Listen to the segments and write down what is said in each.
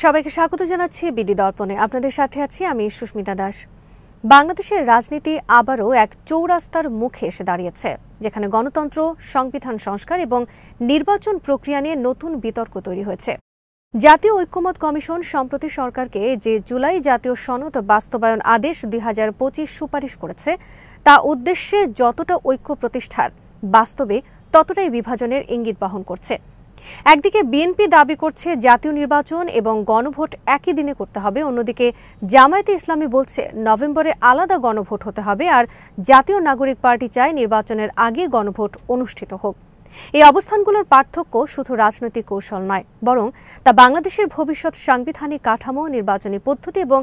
সবাইকে স্বাগত জানাচ্ছি বিডি দর্পণে। আপনাদের সাথে আছি আমি সুস্মিতা দাস। বাংলাদেশের রাজনীতি আবারও এক চৌরাস্তার মুখে এসে দাঁড়িয়েছে, যেখানে গণতন্ত্র, সংবিধান সংস্কার এবং নির্বাচন প্রক্রিয়া নিয়ে নতুন বিতর্ক তৈরি হয়েছে। জাতীয় ঐক্যমত কমিশন সম্প্রতি সরকারকে যে জুলাই জাতীয় সনদ বাস্তবায়ন আদেশ 2025 সুপারিশ করেছে, তা উদ্দেশ্যে যতটা ঐক্য প্রতিষ্ঠার, বাস্তবে ততটাই বিভাজনের ইঙ্গিত বহন করছে। একদিকে বিএনপি দাবি করছে জাতীয় নির্বাচন এবং গণভোট একই দিনে করতে হবে, অন্যদিকে জামায়াতে ইসলামী বলছে নভেম্বরে আলাদা গণভোট হতে হবে, আর জাতীয় নাগরিক পার্টি চায় নির্বাচনের আগে গণভোট অনুষ্ঠিত হোক। এই অবস্থানগুলোর পার্থক্য শুধু রাজনৈতিক কৌশল নয়, বরং তা বাংলাদেশের ভবিষ্যৎ সাংবিধানিক কাঠামো, নির্বাচনী পদ্ধতি এবং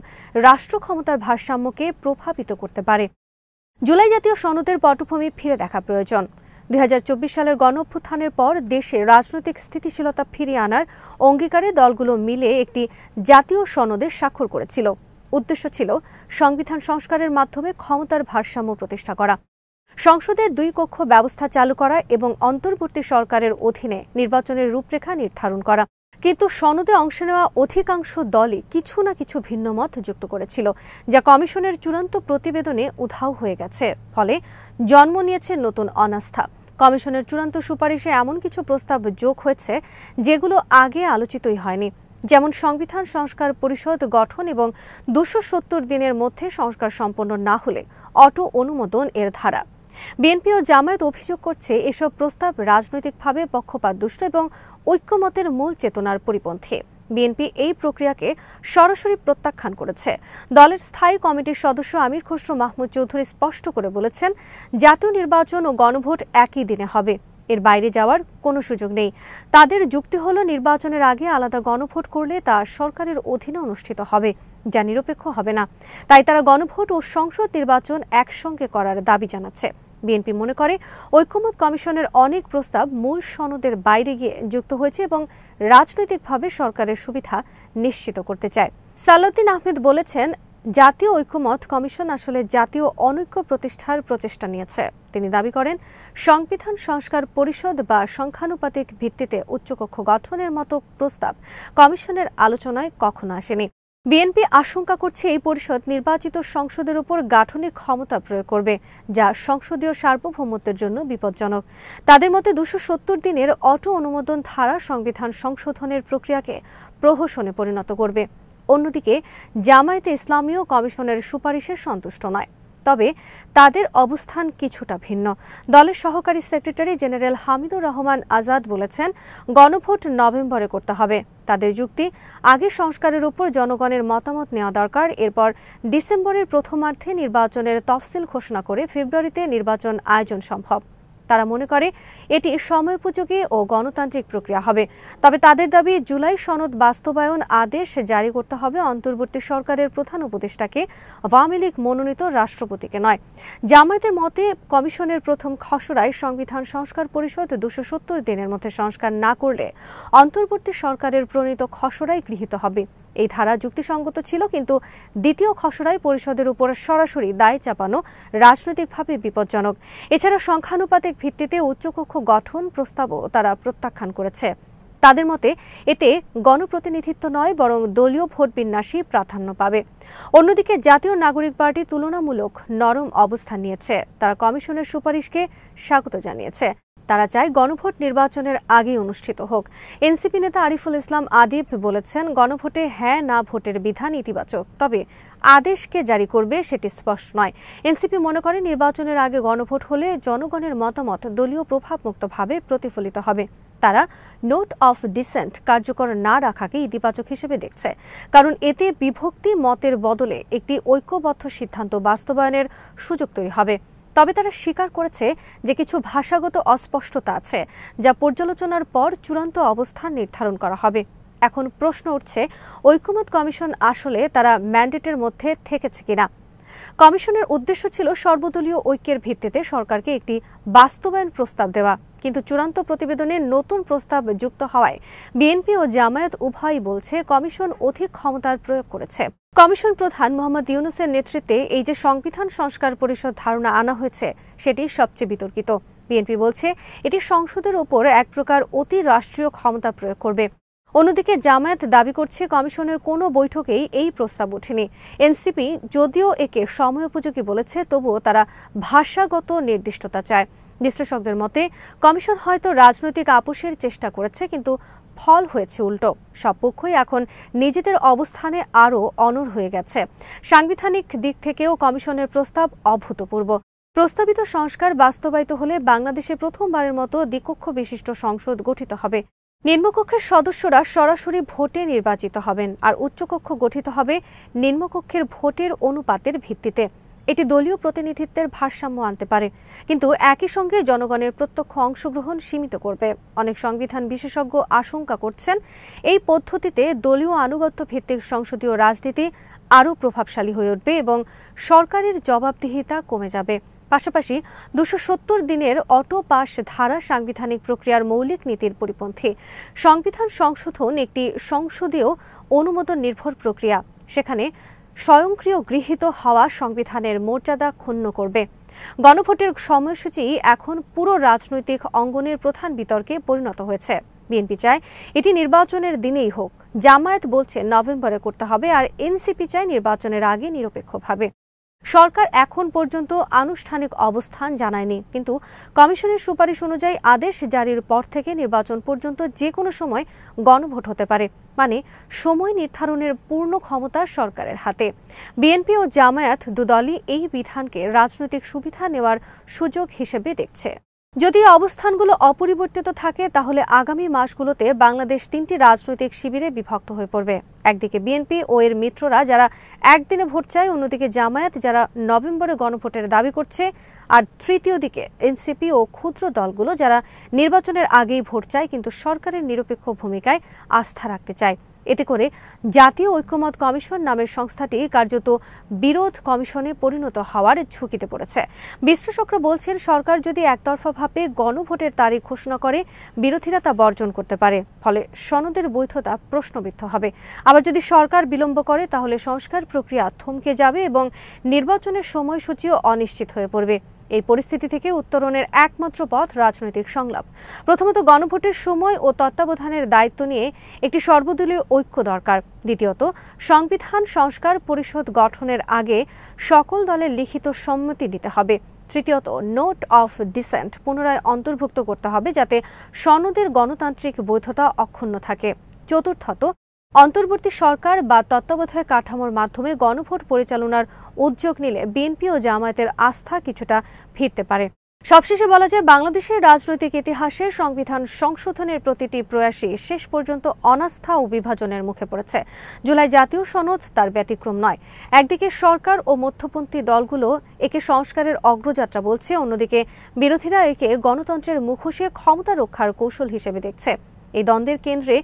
রাষ্ট্র ক্ষমতার ভারসাম্যকে প্রভাবিত করতে পারে। জুলাই জাতীয় সনদের পটভূমি ফিরে দেখা প্রয়োজন। 2024 সালের গণঅভ্যুত্থানের পর দেশে রাজনৈতিক স্থিতিশীলতা ফিরিয়ে আনার অঙ্গীকারে দলগুলো মিলে একটি জাতীয় সনদে স্বাক্ষর করেছিল। উদ্দেশ্য ছিল সংবিধান সংস্কারের মাধ্যমে ক্ষমতার ভারসাম্য প্রতিষ্ঠা করা, সংসদে 2 কক্ষ ব্যবস্থা চালু করা এবং অন্তর্বর্তী সরকারের অধীনে নির্বাচনের রূপরেখা নির্ধারণ করা। কিন্তু সনদে অংশ নেওয়া অধিকাংশ দলই কিছু না কিছু ভিন্ন মত যুক্ত করেছিল, যা কমিশনের চূড়ান্ত প্রতিবেদনে উধাও হয়ে গেছে। ফলে জন্ম নিয়েছে নতুন অনাস্থা। কমিশনের চূড়ান্ত সুপারিশে এমন কিছু প্রস্তাব যোগ হয়েছে যেগুলো আগে আলোচিতই হয়নি, যেমন সংবিধান সংস্কার পরিষদ গঠন এবং 270 দিনের মধ্যে সংস্কার সম্পন্ন না হলে অটো অনুমোদন এর ধারা। বিএনপি ও জামায়াত অভিযোগ করছে এসব প্রস্তাব রাজনৈতিকভাবে পক্ষপাতদুষ্ট এবং ঐক্যমতের মূল চেতনার পরিপন্থী। বিএনপি এই প্রক্রিয়াকে সরাসরি প্রত্যাখ্যান করেছে। দলের স্থায়ী কমিটির সদস্য আমির খসরু মাহমুদ চৌধুরী স্পষ্ট করে বলেছেন, জাতীয় নির্বাচন ও গণভোট একই দিনে হবে, এর বাইরে যাওয়ার কোনো সুযোগ নেই। তাদের যুক্তি হলো নির্বাচনের আগে আলাদা গণভোট করলে তা সরকারের অধীনে অনুষ্ঠিত হবে, যা নিরপেক্ষ হবে না। তাই তারা গণভোট ও সংসদ নির্বাচন একসঙ্গে করার দাবি জানাচ্ছে। বিএনপি মনে করে ঐক্যমত কমিশনের অনেক প্রস্তাব মূল সনদের বাইরে গিয়ে যুক্ত হয়েছে এবং রাজনৈতিকভাবে সরকারের সুবিধা নিশ্চিত করতে চায়। সালাউদ্দিন আহমেদ বলেছেন, জাতীয় ঐক্যমত কমিশন আসলে জাতীয় অনৈক্য প্রতিষ্ঠার প্রচেষ্টা নিয়েছে। তিনি দাবি করেন, সংবিধান সংস্কার পরিষদ বা সংখ্যানুপাতিক ভিত্তিতে উচ্চকক্ষ গঠনের মতো প্রস্তাব কমিশনের আলোচনায় কখনো আসেনি। বিএনপি আশঙ্কা করছে এই পরিষদ নির্বাচিত সংসদের উপর গাঠনিক ক্ষমতা প্রয়োগ করবে, যা সংসদীয় সার্বভৌমত্বের জন্য বিপজ্জনক। তাদের মতে 270 দিনের অটো অনুমোদন ধারা সংবিধান সংশোধনের প্রক্রিয়াকে প্রহসনে পরিণত করবে। অন্যদিকে জামায়াতে ইসলামীও কমিশনের সুপারিশে সন্তুষ্ট নয়, তবে তাদের অবস্থান কিছুটা ভিন্ন। দলের সহকারী সেক্রেটারি জেনারেল হামিদুর রহমান আজাদ বলেছেন, গণভোট নভেম্বরে করতে হবে। তাদের যুক্তি, আগে সংস্কারের উপর জনগণের মতামত নেওয়া দরকার, এরপর ডিসেম্বরের প্রথমার্ধে নির্বাচনের তফসিল ঘোষণা করে ফেব্রুয়ারিতে নির্বাচন আয়োজন সম্ভব। তারা মনে করে এটি সময়োপযোগী ও গণতান্ত্রিক প্রক্রিয়া হবে। তবে তাদের দাবি, জুলাই সনদ বাস্তবায়ন আদেশ জারি করতে হবে অন্তর্বর্তী সরকারের প্রধান উপদেষ্টাকে, আওয়ামী লীগ মনোনীত রাষ্ট্রপতিকে নয়। জামায়াতের মতে কমিশনের প্রথম খসড়ায় সংবিধান সংস্কার পরিষদ 270 দিনের মধ্যে সংস্কার না করলে অন্তর্বর্তী সরকারের প্রণীত খসড়াই গৃহীত হবে। এই ধারা যুক্তিসঙ্গত ছিল, কিন্তু দ্বিতীয় খসড়ায় পরিষদের উপর সরাসরি দায় চাপানো রাজনৈতিকভাবে বিপজ্জনক। এছাড়া সংখ্যানুপাতিক ভিত্তিতে উচ্চকক্ষ গঠন প্রস্তাবও তারা প্রত্যাখ্যান করেছে। তাদের মতে এতে গণপ্রতিনিধিত্ব নয়, বরং দলীয় ভোট বিন্যাসই প্রাধান্য পাবে। অন্যদিকে জাতীয় নাগরিক পার্টি তুলনামূলক নরম অবস্থান নিয়েছে। তারা কমিশনের সুপারিশকে স্বাগত জানিয়েছে। তারা চায় গণভোট নির্বাচনের আগে অনুষ্ঠিত হোক। এনসিপি নেতা আরিফুল ইসলাম আদিব বলেছেন, গণভোটে হ্যাঁ না ভোটের বিধান ইতিবাচক, তবে আদেশকে জারি করবে সেটি স্পষ্ট নয়। এনসিপি মনে করে নির্বাচনের আগে গণভোট হলে জনগণের মতামত দলীয় প্রভাবমুক্তভাবে প্রতিফলিত হবে। তারা নোট অফ ডিসেন্ট কার্যকর না রাখাকে ইতিবাচক হিসেবে দেখছে, কারণ এতে বিভক্তি মতের বদলে একটি ঐক্যবদ্ধ সিদ্ধান্ত বাস্তবায়নের সুযোগ তৈরি হবে। তবে তারা স্বীকার করেছে যে কিছু ভাষাগত অস্পষ্টতা আছে, যা পর্যালোচনার পর চূড়ান্ত অবস্থান নির্ধারণ করা হবে। এখন প্রশ্ন উঠছে, ঐক্যমত কমিশন আসলে তারা ম্যান্ডেটের মধ্যে থেকেছে কিনা। কমিশনের উদ্দেশ্য ছিল সর্বদলীয় ঐক্যের ভিত্তিতে সরকারকে একটি বাস্তবায়ন প্রস্তাব দেওয়া, কিন্তু চূড়ান্ত প্রতিবেদনে নতুন প্রস্তাব যুক্ত হওয়ায় বিএনপি ও জামায়াত উভয়ই বলছে কমিশন অধিক ক্ষমতার প্রয়োগ করেছে। কমিশন প্রধান মোহাম্মদ ইউনূসের নেতৃত্বে এই যে সংবিধান সংস্কার পরিষদ ধারণা আনা হয়েছে, সেটি সবচেয়ে বিতর্কিত। বিএনপি বলছে এটি সংসদের ওপর এক প্রকার অতি রাষ্ট্রীয় ক্ষমতা প্রয়োগ করবে। অন্যদিকে জামায়াত দাবি করছে কমিশনের কোনো বৈঠকেই এই প্রস্তাব ওঠেনি। এনসিপি যদিও একে সময়োপযোগী বলেছে, তবুও তারা ভাষাগত নির্দিষ্টতা চায়। বিশ্লেষকদের মতে কমিশন হয়তো রাজনৈতিক আপোষের চেষ্টা করেছে, কিন্তু ফল হয়েছে উল্টো। সব পক্ষই এখন নিজেদের অবস্থানে আরও অনড় হয়ে গেছে। সাংবিধানিক দিক থেকেও কমিশনের প্রস্তাব অভূতপূর্ব। প্রস্তাবিত সংস্কার বাস্তবায়িত হলে বাংলাদেশে প্রথমবারের মতো দ্বিকক্ষ বিশিষ্ট সংসদ গঠিত হবে। নিম্নকক্ষের সদস্যরা সরাসরি ভোটে নির্বাচিত হবেন, আর উচ্চকক্ষ গঠিত হবে নিম্নকক্ষের ভোটের অনুপাতের ভিত্তিতে। এটি দলীয় প্রতিনিধিত্বের ভারসাম্য আনতে পারে, কিন্তু একই সঙ্গে জনগণের প্রত্যক্ষ অংশগ্রহণ সীমিত করবে। অনেক সংবিধান বিশেষজ্ঞ আশঙ্কা করছেন, এই পদ্ধতিতে দলীয় আনুগত্য ভিত্তিক সংসদীয় রাজনীতি আরও প্রভাবশালী হয়ে উঠবে এবং সরকারের জবাবদিহিতা কমে যাবে। পাশাপাশি ২৭০ দিনের অটো পাস ধারা সাংবিধানিক প্রক্রিয়ার মৌলিক নীতির পরিপন্থী। সংবিধান সংশোধন একটি সংসদীয় অনুমোদন নির্ভর প্রক্রিয়া, সেখানে স্বয়ংক্রিয় গৃহীত হওয়া সংবিধানের মর্যাদা ক্ষুণ্ণ করবে। গণভোটের সময়সূচি এখন পুরো রাজনৈতিক অঙ্গনের প্রধান বিতর্কে পরিণত হয়েছে। বিএনপি চায় এটি নির্বাচনের দিনেই হোক, জামায়াত বলছে নভেম্বরে করতে হবে, আর এনসিপি চায় নির্বাচনের আগে নিরপেক্ষভাবে। সরকার এখন পর্যন্ত আনুষ্ঠানিক অবস্থান জানায়নি, কিন্তু কমিশনের সুপারিশ অনুযায়ী আদেশ জারির পর থেকে নির্বাচন পর্যন্ত যে কোনো সময় গণভোট হতে পারে। মানে সময় নির্ধারণের পূর্ণ ক্ষমতা সরকারের হাতে। বিএনপি ও জামায়াত দুদলই এই বিধানকে রাজনৈতিক সুবিধা নেওয়ার সুযোগ হিসেবে দেখছে। যদি অবস্থানগুলো অপরিবর্তিত থাকে, তাহলে আগামী মাসগুলোতে বাংলাদেশ 3টি রাজনৈতিক শিবিরে বিভক্ত হয়ে পড়বে। একদিকে বিএনপি ও এর মিত্ররা যারা একদিনে ভোট চায়, অন্যদিকে জামায়াত যারা নভেম্বরে গণভোটের দাবি করছে, আর তৃতীয় দিকে এনসিপি ও ক্ষুদ্র দলগুলো যারা নির্বাচনের আগেই ভোট চায় কিন্তু সরকারের নিরপেক্ষ ভূমিকায় আস্থা রাখতে চায়। এতে করে জাতীয় ঐক্যমত কমিশন নামের সংস্থাটি কার্যত বিরোধ কমিশনে পরিণত হওয়ার ঝুঁকিতে পড়েছে। বিশ্লেষকরা বলছেন, সরকার যদি একতরফাভাবে গণভোটের তারিখ ঘোষণা করে, বিরোধীরা তা বর্জন করতে পারে, ফলে সনদের বৈধতা প্রশ্নবিদ্ধ হবে। আবার যদি সরকার বিলম্ব করে, তাহলে সংস্কার প্রক্রিয়া থমকে যাবে এবং নির্বাচনের সময়সূচিও অনিশ্চিত হয়ে পড়বে। এই পরিস্থিতি থেকে উত্তরণের একমাত্র পথ রাজনৈতিক সংলাপ। প্রথমত গণভোটের সময় ও তত্ত্বাবধানের দায়িত্ব নিয়ে একটি সর্বদলীয় ঐক্য দরকার। দ্বিতীয়ত সংবিধান সংস্কার পরিষদ গঠনের আগে সকল দলের লিখিত সম্মতি নিতে হবে। তৃতীয়ত নোট অফ ডিসেন্ট পুনরায় অন্তর্ভুক্ত করতে হবে, যাতে সনদের গণতান্ত্রিক বৈধতা অক্ষুণ্ণ থাকে। চতুর্থত অন্তর্বর্তী সরকার বা তত্ত্বাবধায়ক কাঠামোর মাধ্যমে গণভোট পরিচালনার উদ্যোগ নিলে বিএনপি ও জামায়াতের আস্থা কিছুটা ফিরতে পারে। সবশেষে বলা যায়, বাংলাদেশের রাজনৈতিক ইতিহাসে সংবিধান সংশোধনের প্রতিটি প্রয়াসই শেষ পর্যন্ত অনাস্থা ও বিভাজনের মুখে পড়েছে। জুলাই জাতীয় সনদ তার ব্যতিক্রম নয়। একদিকে সরকার ও মধ্যপন্থী দলগুলো একে সংস্কারের অগ্রযাত্রা বলছে, অন্যদিকে বিরোধীরা একে গণতন্ত্রের মুখোশে ক্ষমতা রক্ষার কৌশল হিসেবে দেখছে। এই দ্বন্দ্বের কেন্দ্রে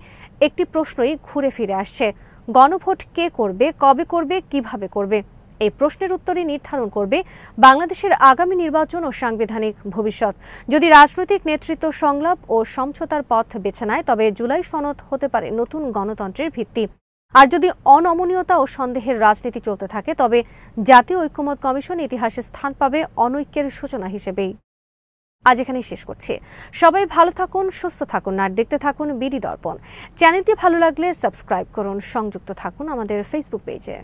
একটি প্রশ্নই ঘুরে ফিরে আসছে, গণভোট কে করবে, কবে করবে, কিভাবে করবে? এই প্রশ্নের উত্তরই নির্ধারণ করবে বাংলাদেশের আগামী নির্বাচন ও সাংবিধানিক ভবিষ্যৎ। যদি রাজনৈতিক নেতৃত্ব সংলাপ ও সমঝোতার পথ বেছে নেয়, তবে জুলাই সনদ হতে পারে নতুন গণতন্ত্রের ভিত্তি। আর যদি অনমনীয়তা ও সন্দেহের রাজনীতি চলতে থাকে, তবে জাতীয় ঐক্যমত কমিশন ইতিহাসে স্থান পাবে অনৈক্যের সূচনা হিসেবেই। আজ এখানেই শেষ করছি। সবাই ভালো থাকুন, সুস্থ থাকুন, আর দেখতে থাকুন বিডি দর্পণ। চ্যানেলটি ভালো লাগলে সাবস্ক্রাইব করুন, সংযুক্ত থাকুন আমাদের ফেসবুক পেজে।